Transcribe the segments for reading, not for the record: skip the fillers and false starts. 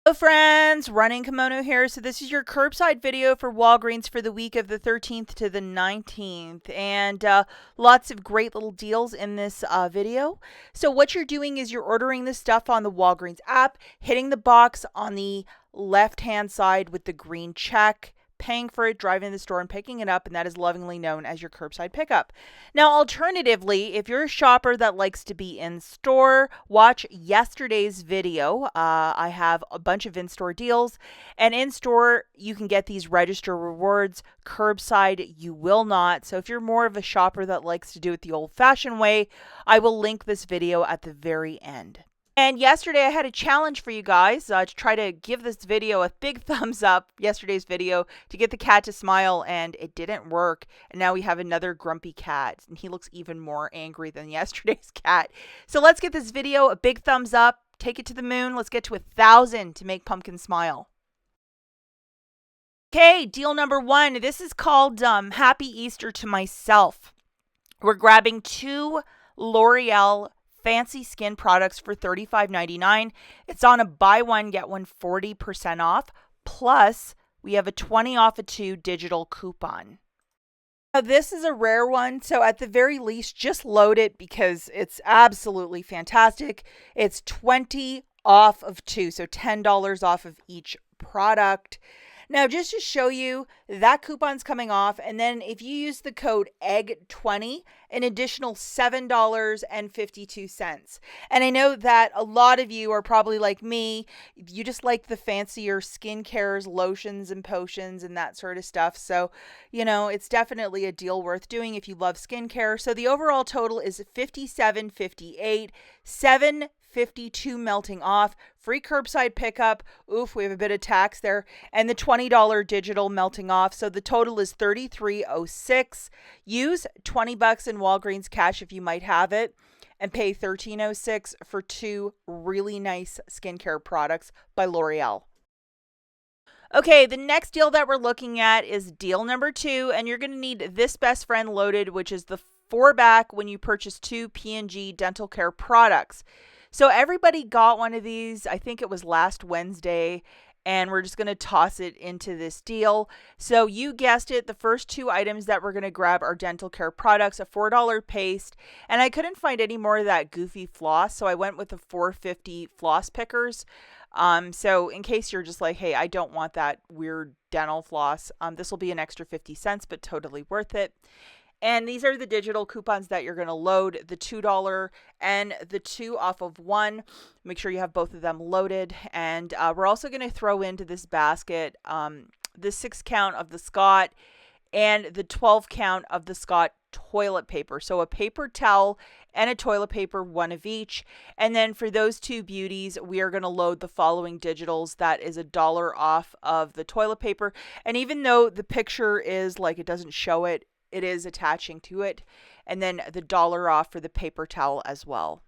Hello friends, Running Kimono here. So this is your curbside video for Walgreens for the week of the 13th to the 19th, and lots of great little deals in this video. So what you're doing is you're ordering this stuff on the Walgreens app, hitting the box on the left hand side with the green check, paying for it, driving to the store and picking it up, and that is lovingly known as your curbside pickup. Now, alternatively, if you're a shopper that likes to be in store, watch yesterday's video. I have a bunch of in-store deals, and in store you can get these register rewards. Curbside, you will not. So if you're more of a shopper that likes to do it the old-fashioned way, I will link this video at the very end. And yesterday I had a challenge for you guys to try to give this video a big thumbs up, yesterday's video, to get the cat to smile, and it didn't work. And now we have another grumpy cat, and he looks even more angry than yesterday's cat. So let's get this video a big thumbs up, take it to the moon. Let's get to 1,000 to make Pumpkin smile. Okay, deal number one. This is called Happy Easter to Myself. We're grabbing 2 L'Oreal fancy skin products for $35.99. It's on a buy one, get one 40% off. Plus, we have a 20 off of 2 digital coupon. Now, this is a rare one, so at the very least, just load it because it's absolutely fantastic. It's 20 off of 2, so $10 off of each product. Now, just to show you, that coupon's coming off, and then if you use the code EGG20, an additional $7.52. And I know that a lot of you are probably like me, you just like the fancier skincares, lotions, and potions, and that sort of stuff. So, it's definitely a deal worth doing if you love skincare. So the overall total is $57.58, $7.52 melting off, free curbside pickup. Oof, we have a bit of tax there, and the $20 digital melting off. So the total is $33.06. Use $20 in Walgreens cash if you might have it, and pay $13.06 for 2 really nice skincare products by L'Oreal. Okay, the next deal that we're looking at is deal number 2, and you're going to need this best friend loaded, which is the 4-back when you purchase 2 P&G dental care products. So everybody got one of these, I think it was last Wednesday, and we're just going to toss it into this deal. So you guessed it, the first 2 items that we're going to grab are dental care products, a $4 paste, and I couldn't find any more of that goofy floss, so I went with the $4.50 floss pickers. So in case you're just like, hey, I don't want that weird dental floss, this will be an extra 50 cents, but totally worth it. And these are the digital coupons that you're going to load, the $2 and the 2 off of 1. Make sure you have both of them loaded. And we're also going to throw into this basket the 6 count of the Scott and the 12 count of the Scott toilet paper. So a paper towel and a toilet paper, 1 of each. And then for those 2 beauties, we are going to load the following digitals. That is $1 off of the toilet paper. And even though the picture is like, it doesn't show it, it is attaching to it. And then the $1 off for the paper towel as well.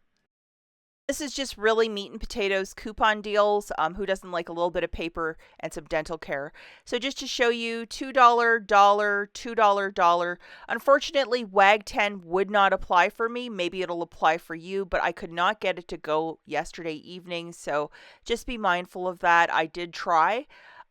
This is just really meat and potatoes coupon deals. Who doesn't like a little bit of paper and some dental care? So just to show you, $2, $2, $2. Unfortunately, WAG 10 would not apply for me. Maybe it'll apply for you, but I could not get it to go yesterday evening. So just be mindful of that. I did try.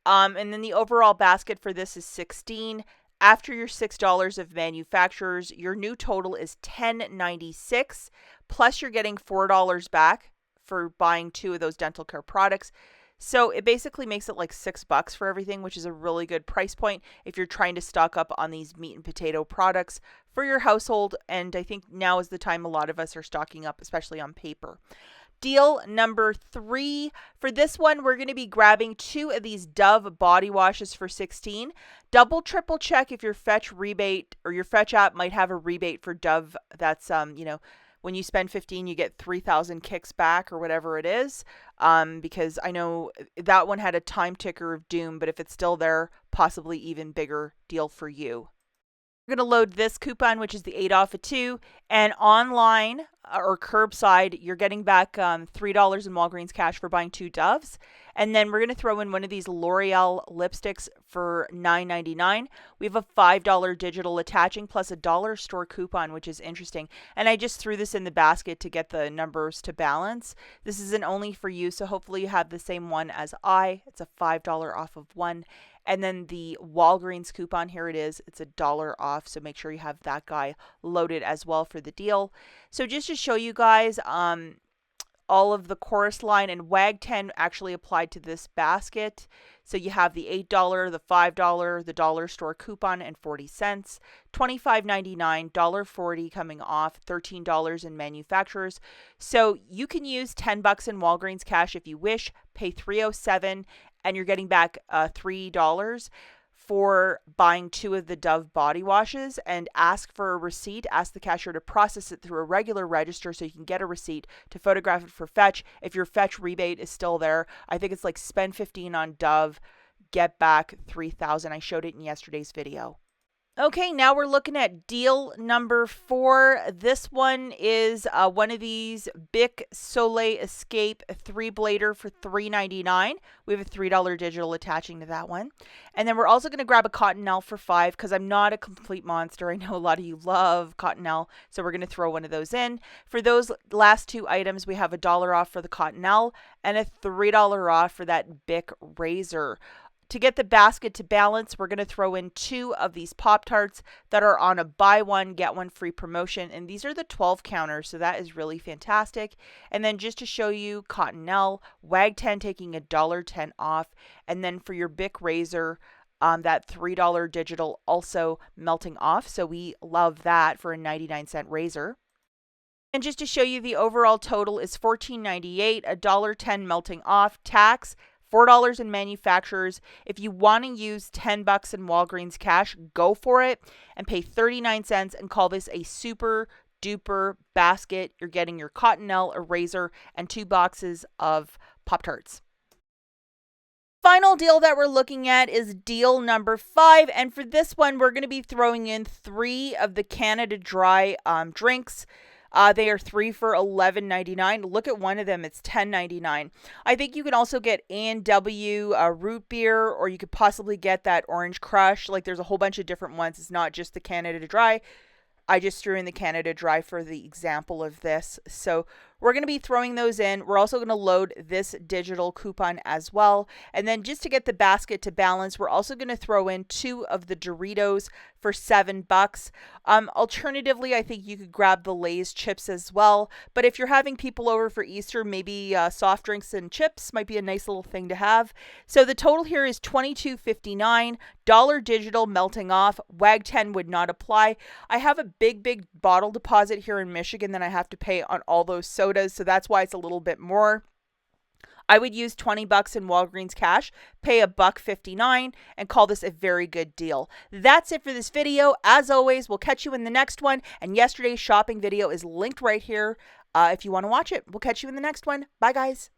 And then the overall basket for this is 16. After your $6 of manufacturers, your new total is $10.96, plus you're getting $4 back for buying 2 of those dental care products. So it basically makes it like $6 for everything, which is a really good price point if you're trying to stock up on these meat and potato products for your household. And I think now is the time a lot of us are stocking up, especially on paper. Deal number 3. For this one, we're going to be grabbing 2 of these Dove body washes for $16. Double, triple check if your Fetch rebate or your Fetch app might have a rebate for Dove. That's, when you spend $15, you get 3,000 kicks back or whatever it is. Because I know that one had a time ticker of doom, but if it's still there, possibly even bigger deal for you. We're going to load this coupon, which is the 8 off of 2, and online or curbside, you're getting back $3 in Walgreens cash for buying 2 Doves. And then we're going to throw in one of these L'Oreal lipsticks for $9.99. We have a $5 digital attaching plus a dollar store coupon, which is interesting. And I just threw this in the basket to get the numbers to balance. This isn't only for you, so hopefully you have the same one as I. It's a $5 off of one. And then the Walgreens coupon, here it is. It's $1 off, so make sure you have that guy loaded as well for the deal. So just to show you guys, all of the chorus line and WAG 10 actually applied to this basket. So you have the $8, the $5, the dollar store coupon and 40 cents, $25.99, $1.40 coming off, $13 in manufacturers. So you can use $10 in Walgreens cash if you wish, pay $3.07, and you're getting back $3 for buying 2 of the Dove body washes, and ask for a receipt. Ask the cashier to process it through a regular register so you can get a receipt to photograph it for fetch. If your fetch rebate is still there, I think it's like spend $15 on Dove, get back $3,000. I showed it in yesterday's video. Okay, now we're looking at deal number 4. This one is one of these Bic Soleil Escape 3-blader for $3.99. We have a $3 digital attaching to that one. And then we're also going to grab a Cottonelle for $5 because I'm not a complete monster. I know a lot of you love Cottonelle, so we're going to throw one of those in. For those last 2 items, we have $1 off for the Cottonelle and a $3 off for that Bic razor. To get the basket to balance, we're going to throw in 2 of these Pop-Tarts that are on a buy one, get one free promotion. And these are the 12 counters, so that is really fantastic. And then just to show you, Cottonelle, WAG 10 taking $1.10 off. And then for your Bic razor, that $3 digital also melting off. So we love that for a 99-cent razor. And just to show you, the overall total is $14.98, $1.10 melting off, tax, $4 in manufacturers. If you want to use $10 in Walgreens cash, go for it and pay 39 cents and call this a super duper basket. You're getting your Cottonelle, a razor, and 2 boxes of Pop-Tarts. Final deal that we're looking at is deal number 5. And for this one, we're going to be throwing in 3 of the Canada Dry drinks. They are 3 for $11.99. Look at one of them. It's $10.99. I think you can also get A&W root beer, or you could possibly get that Orange Crush. Like, there's a whole bunch of different ones. It's not just the Canada Dry. I just threw in the Canada Dry for the example of this. So we're going to be throwing those in. We're also going to load this digital coupon as well. And then just to get the basket to balance, we're also going to throw in 2 of the Doritos for $7. Alternatively, I think you could grab the Lay's chips as well. But if you're having people over for Easter, maybe soft drinks and chips might be a nice little thing to have. So the total here is $22.59. Dollar digital melting off. WAG 10 would not apply. I have a big bottle deposit here in Michigan that I have to pay on all those sodas, so that's why it's a little bit more. I would use $20 in Walgreens cash, pay $1.59, and call this a very good deal. That's it for this video. As always, we'll catch you in the next one, and yesterday's shopping video is linked right here if you want to watch it. We'll catch you in the next one. Bye, guys.